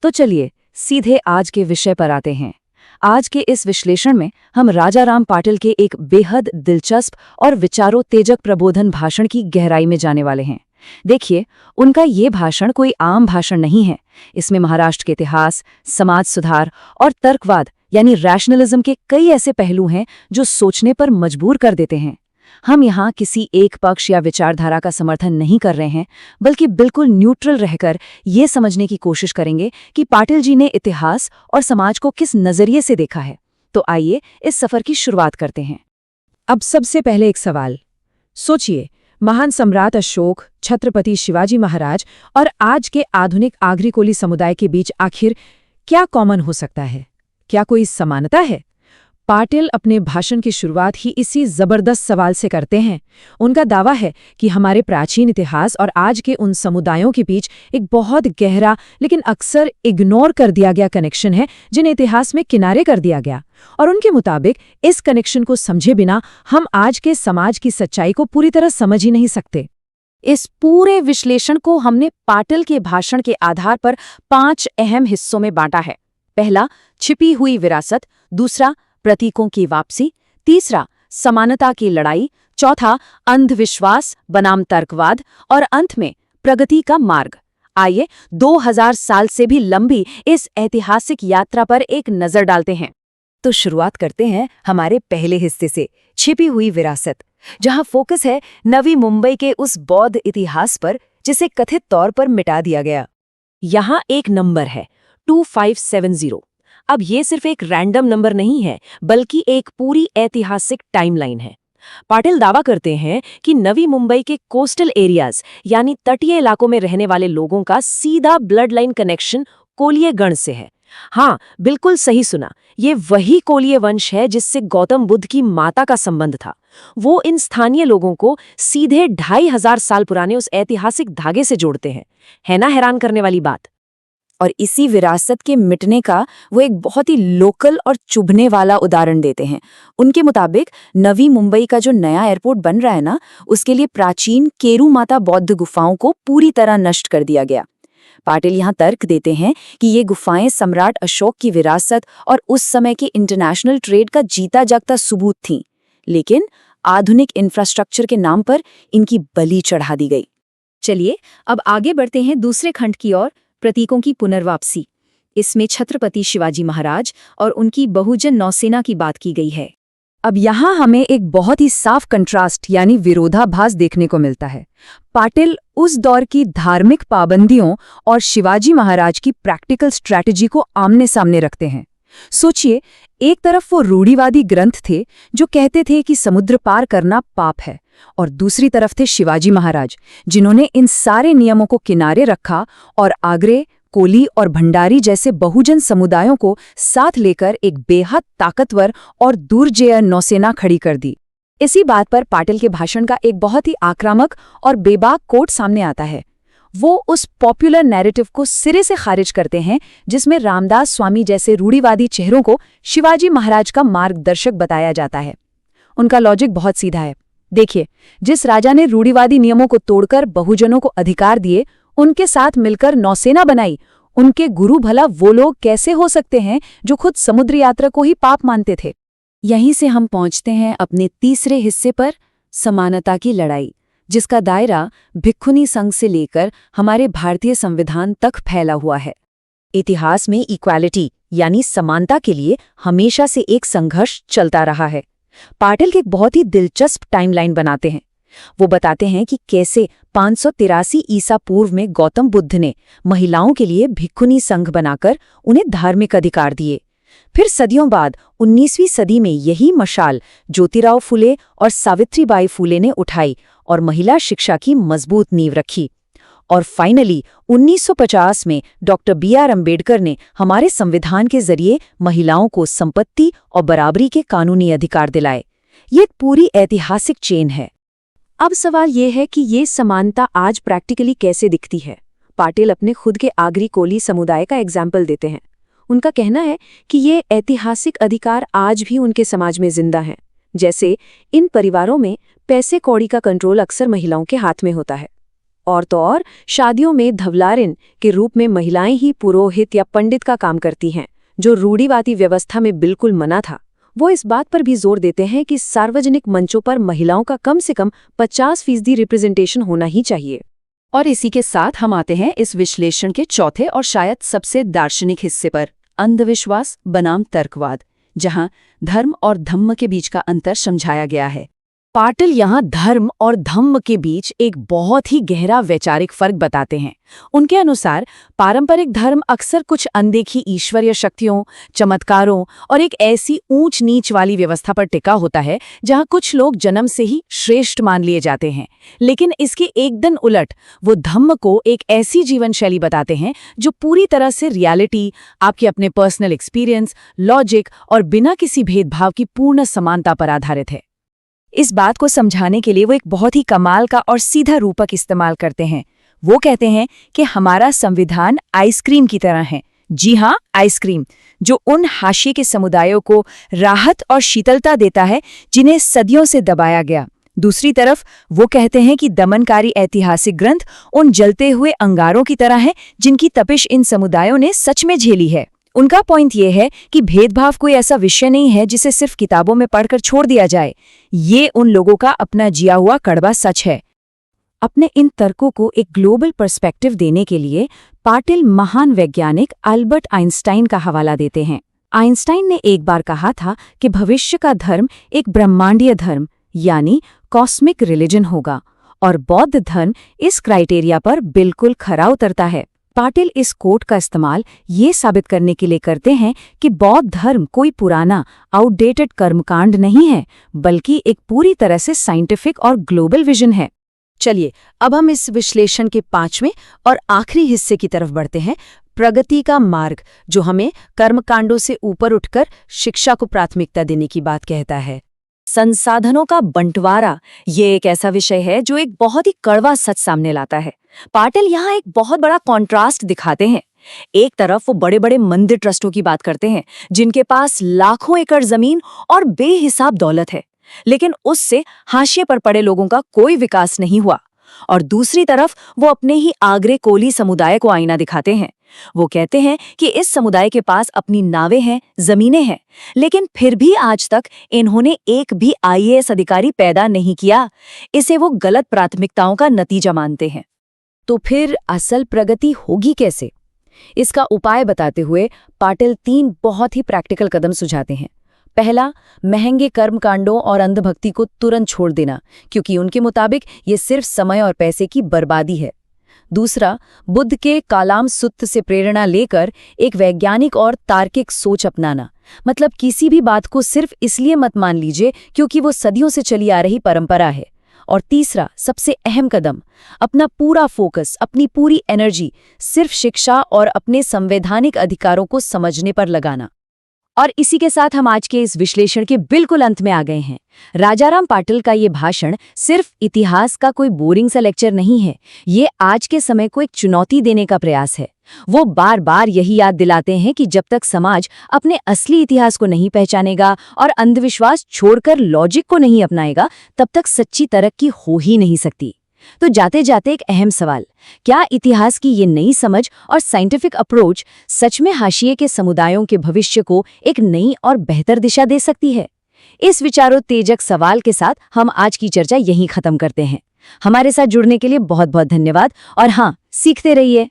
तो चलिए सीधे आज के विषय पर आते हैं। आज के इस विश्लेषण में हम राजाराम पाटिल के एक बेहद दिलचस्प और विचारोत्तेजक प्रबोधन भाषण की गहराई में जाने वाले हैं। देखिए, उनका ये भाषण कोई आम भाषण नहीं है। इसमें महाराष्ट्र के इतिहास, समाज सुधार और तर्कवाद यानी रैशनलिज्म के कई ऐसे पहलू हैं जो सोचने पर मजबूर कर देते हैं। हम यहाँ किसी एक पक्ष या विचारधारा का समर्थन नहीं कर रहे हैं, बल्कि बिल्कुल न्यूट्रल रहकर ये समझने की कोशिश करेंगे कि पाटिल जी ने इतिहास और समाज को किस नजरिए से देखा है। तो आइए इस सफर की शुरुआत करते हैं। अब सबसे पहले एक सवाल सोचिए, महान सम्राट अशोक, छत्रपति शिवाजी महाराज और आज के आधुनिक आगरी कोली समुदाय के बीच आखिर क्या कॉमन हो सकता है? क्या कोई समानता है? पाटिल अपने भाषण की शुरुआत ही इसी जबरदस्त सवाल से करते हैं। उनका दावा है कि हमारे प्राचीन इतिहास और आज के उन समुदायों के बीच एक बहुत गहरा लेकिन अक्सर इग्नोर कर दिया गया कनेक्शन है, जिन्हें इतिहास में किनारे कर दिया गया। और उनके मुताबिक इस कनेक्शन को समझे बिना हम आज के समाज की सच्चाई को पूरी तरह समझ ही नहीं सकते। इस पूरे विश्लेषण को हमने पाटिल के भाषण के आधार पर 5 अहम हिस्सों में बांटा है। पहला, छिपी हुई विरासत। दूसरा, प्रतीकों की वापसी। तीसरा, समानता की लड़ाई। चौथा, अंधविश्वास बनाम तर्कवाद। और अंत में, प्रगति का मार्ग। आइए 2000 साल से भी लंबी इस ऐतिहासिक यात्रा पर एक नजर डालते हैं। तो शुरुआत करते हैं हमारे पहले हिस्से से, छिपी हुई विरासत, जहां फोकस है नवी मुंबई के उस बौद्ध इतिहास पर जिसे कथित तौर पर मिटा दिया गया। यहां एक नंबर है 2570। अब ये सिर्फ एक रैंडम नंबर नहीं है, बल्कि एक पूरी ऐतिहासिक टाइमलाइन है। पाटिल दावा करते हैं कि नवी मुंबई के कोस्टल एरियाज यानी तटीय इलाकों में रहने वाले लोगों का सीधा ब्लड लाइन कनेक्शन कोलिय गण से है। हाँ, बिल्कुल सही सुना, ये वही कोलिय वंश है जिससे गौतम बुद्ध की माता का संबंध था। वो इन स्थानीय लोगों को सीधे 2500 साल पुराने उस ऐतिहासिक धागे से जोड़ते हैं। है ना हैरान करने वाली बात? और इसी विरासत के मिटने का वो एक बहुत ही लोकल और चुभने वाला उदाहरण देते हैं। उनके मुताबिक नवी मुंबई का जो नया एयरपोर्ट बन रहा है ना, उसके लिए प्राचीन केरू माता बौद्ध गुफाओं को पूरी तरह नष्ट कर दिया गया। पाटिल यहाँ तर्क देते हैं कि ये गुफाएं सम्राट अशोक की विरासत और उस समय के इंटरनेशनल ट्रेड का जीता जागता सबूत थीं, लेकिन आधुनिक इंफ्रास्ट्रक्चर के नाम पर इनकी बलि चढ़ा दी गई। चलिए अब आगे बढ़ते हैं दूसरे खंड की ओर, प्रतीकों की पुनर्वापसी। इसमें छत्रपति शिवाजी महाराज और उनकी बहुजन नौसेना की बात की गई है। अब यहाँ हमें एक बहुत ही साफ कंट्रास्ट यानी विरोधाभास देखने को मिलता है। पाटिल उस दौर की धार्मिक पाबंदियों और शिवाजी महाराज की प्रैक्टिकल स्ट्रैटेजी को आमने सामने रखते हैं। सोचिए, एक तरफ वो रूढ़िवादी ग्रंथ थे जो कहते थे कि समुद्र पार करना पाप है, और दूसरी तरफ थे शिवाजी महाराज जिन्होंने इन सारे नियमों को किनारे रखा और आगरे, कोली और भंडारी जैसे बहुजन समुदायों को साथ लेकर एक बेहद ताकतवर और दुर्जेय नौसेना खड़ी कर दी। इसी बात पर पाटिल के भाषण का एक बहुत ही आक्रामक और बेबाक कोट सामने आता है। वो उस पॉपुलर नैरेटिव को सिरे से खारिज करते हैं जिसमें रामदास स्वामी जैसे रूढ़िवादी चेहरों को शिवाजी महाराज का मार्गदर्शक बताया जाता है। उनका लॉजिक बहुत सीधा है। देखिए, जिस राजा ने रूढ़िवादी नियमों को तोड़कर बहुजनों को अधिकार दिए, उनके साथ मिलकर नौसेना बनाई, उनके गुरु भला वो लोग कैसे हो सकते हैं जो खुद समुद्र यात्रा को ही पाप मानते थे? यहीं से हम पहुंचते हैं अपने तीसरे हिस्से पर, समानता की लड़ाई, जिसका दायरा भिक्खुनी संघ से लेकर हमारे भारतीय संविधान तक फैला हुआ है। इतिहास में इक्वालिटी यानी समानता के लिए हमेशा से एक संघर्ष चलता रहा है। पाटिल के एक बहुत ही दिलचस्प टाइमलाइन बनाते हैं। वो बताते हैं कि कैसे 583 ईसा पूर्व में गौतम बुद्ध ने महिलाओं के लिए भिक्खुनी संघ बनाकर उन्हें धार्मिक अधिकार दिए। फिर सदियों बाद 19वीं सदी में यही मशाल ज्योतिराव फुले और सावित्रीबाई फुले ने उठाई और महिला शिक्षा की मजबूत नींव रखी। और फाइनली 1950 में डॉक्टर बी.आर. अम्बेडकर ने हमारे संविधान के जरिए महिलाओं को संपत्ति और बराबरी के कानूनी अधिकार दिलाए। ये एक पूरी ऐतिहासिक चेन है। अब सवाल ये है कि ये समानता आज प्रैक्टिकली कैसे दिखती है। पाटिल अपने खुद के आगरी कोली समुदाय का एग्जाम्पल देते हैं। उनका कहना है कि ये ऐतिहासिक अधिकार आज भी उनके समाज में जिंदा हैं। जैसे इन परिवारों में पैसे कौड़ी का कंट्रोल अक्सर महिलाओं के हाथ में होता है। और तो और शादियों में धवलारिन के रूप में महिलाएं ही पुरोहित या पंडित का काम करती हैं, जो रूढ़िवादी व्यवस्था में बिल्कुल मना था। वो इस बात पर भी जोर देते हैं कि सार्वजनिक मंचों पर महिलाओं का कम से कम 50% रिप्रेजेंटेशन होना ही चाहिए। और इसी के साथ हम आते हैं इस विश्लेषण के चौथे और शायद सबसे दार्शनिक हिस्से पर, अंधविश्वास बनाम तर्कवाद, जहां धर्म और धम्म के बीच का अंतर समझाया गया है। पाटिल यहाँ धर्म और धम्म के बीच एक बहुत ही गहरा वैचारिक फर्क बताते हैं। उनके अनुसार पारंपरिक धर्म अक्सर कुछ अनदेखी ईश्वरीय शक्तियों, चमत्कारों और एक ऐसी ऊंच नीच वाली व्यवस्था पर टिका होता है जहां कुछ लोग जन्म से ही श्रेष्ठ मान लिए जाते हैं। लेकिन इसके एकदम उलट वो धम्म को एक ऐसी जीवन शैली बताते हैं जो पूरी तरह से रियलिटी, आपके अपने पर्सनल एक्सपीरियंस, लॉजिक और बिना किसी भेदभाव की पूर्ण समानता पर आधारित है। इस बात को समझाने के लिए वो एक बहुत ही कमाल का और सीधा रूपक इस्तेमाल करते हैं। वो कहते हैं कि हमारा संविधान आइसक्रीम की तरह है। जी हाँ, आइसक्रीम, जो उन हाशिए के समुदायों को राहत और शीतलता देता है जिन्हें सदियों से दबाया गया। दूसरी तरफ वो कहते हैं कि दमनकारी ऐतिहासिक ग्रंथ उन जलते हुए अंगारों की तरह हैं जिनकी तपिश इन समुदायों ने सच में झेली है। उनका पॉइंट ये है कि भेदभाव कोई ऐसा विषय नहीं है जिसे सिर्फ किताबों में पढ़कर छोड़ दिया जाए। ये उन लोगों का अपना जिया हुआ कड़वा सच है। अपने इन तर्कों को एक ग्लोबल पर्सपेक्टिव देने के लिए पाटिल महान वैज्ञानिक अल्बर्ट आइंस्टाइन का हवाला देते हैं। आइंस्टाइन ने एक बार कहा था कि भविष्य का धर्म एक ब्रह्मांडीय धर्म यानी कॉस्मिक रिलीजन होगा, और बौद्ध धर्म इस क्राइटेरिया पर बिल्कुल खरा उतरता है। पाटिल इस कोट का इस्तेमाल ये साबित करने के लिए करते हैं कि बौद्ध धर्म कोई पुराना आउटडेटेड कर्मकांड नहीं है, बल्कि एक पूरी तरह से साइंटिफिक और ग्लोबल विजन है। चलिए अब हम इस विश्लेषण के 5वें और आखिरी हिस्से की तरफ बढ़ते हैं, प्रगति का मार्ग, जो हमें कर्मकांडों से ऊपर उठकर शिक्षा को प्राथमिकता देने की बात कहता है। संसाधनों का बंटवारा ये एक ऐसा विषय है जो एक बहुत ही कड़वा सच सामने लाता है। पाटिल यहाँ एक बहुत बड़ा कॉन्ट्रास्ट दिखाते हैं। एक तरफ वो बड़े बड़े मंदिर ट्रस्टों की बात करते हैं जिनके पास लाखों एकड़ जमीन और बेहिसाब दौलत है, लेकिन उससे हाशिए पर पड़े लोगों का कोई विकास नहीं हुआ। और दूसरी तरफ वो अपने ही आगरे कोली समुदाय को आईना दिखाते हैं। वो कहते हैं कि इस समुदाय के पास अपनी नावें हैं, जमीनें हैं, लेकिन फिर भी आज तक इन्होंने एक भी IAS अधिकारी पैदा नहीं किया। इसे वो गलत प्राथमिकताओं का नतीजा मानते हैं। तो फिर असल प्रगति होगी कैसे? इसका उपाय बताते हुए पाटिल 3 बहुत ही प्रैक्टिकल कदम सुझाते हैं। पहला, महंगे कर्मकांडों और अंधभक्ति को तुरंत छोड़ देना, क्योंकि उनके मुताबिक ये सिर्फ समय और पैसे की बर्बादी है। दूसरा, बुद्ध के कालाम सूत्र से प्रेरणा लेकर एक वैज्ञानिक और तार्किक सोच अपनाना, मतलब किसी भी बात को सिर्फ इसलिए मत मान लीजिए क्योंकि वो सदियों से चली आ रही परंपरा है। और तीसरा, सबसे अहम कदम, अपना पूरा फोकस, अपनी पूरी एनर्जी सिर्फ शिक्षा और अपने संवैधानिक अधिकारों को समझने पर लगाना। और इसी के साथ हम आज के इस विश्लेषण के बिल्कुल अंत में आ गए हैं। राजाराम पाटिल का ये भाषण सिर्फ इतिहास का कोई बोरिंग सा लेक्चर नहीं है, ये आज के समय को एक चुनौती देने का प्रयास है। वो बार बार यही याद दिलाते हैं कि जब तक समाज अपने असली इतिहास को नहीं पहचानेगा और अंधविश्वास छोड़कर लॉजिक को नहीं अपनाएगा, तब तक सच्ची तरक्की हो ही नहीं सकती। तो जाते जाते एक अहम सवाल, क्या इतिहास की ये नई समझ और साइंटिफिक अप्रोच सच में हाशिए के समुदायों के भविष्य को एक नई और बेहतर दिशा दे सकती है? इस विचारोत्तेजक सवाल के साथ हम आज की चर्चा यहीं खत्म करते हैं। हमारे साथ जुड़ने के लिए बहुत बहुत धन्यवाद, और हाँ, सीखते रहिए।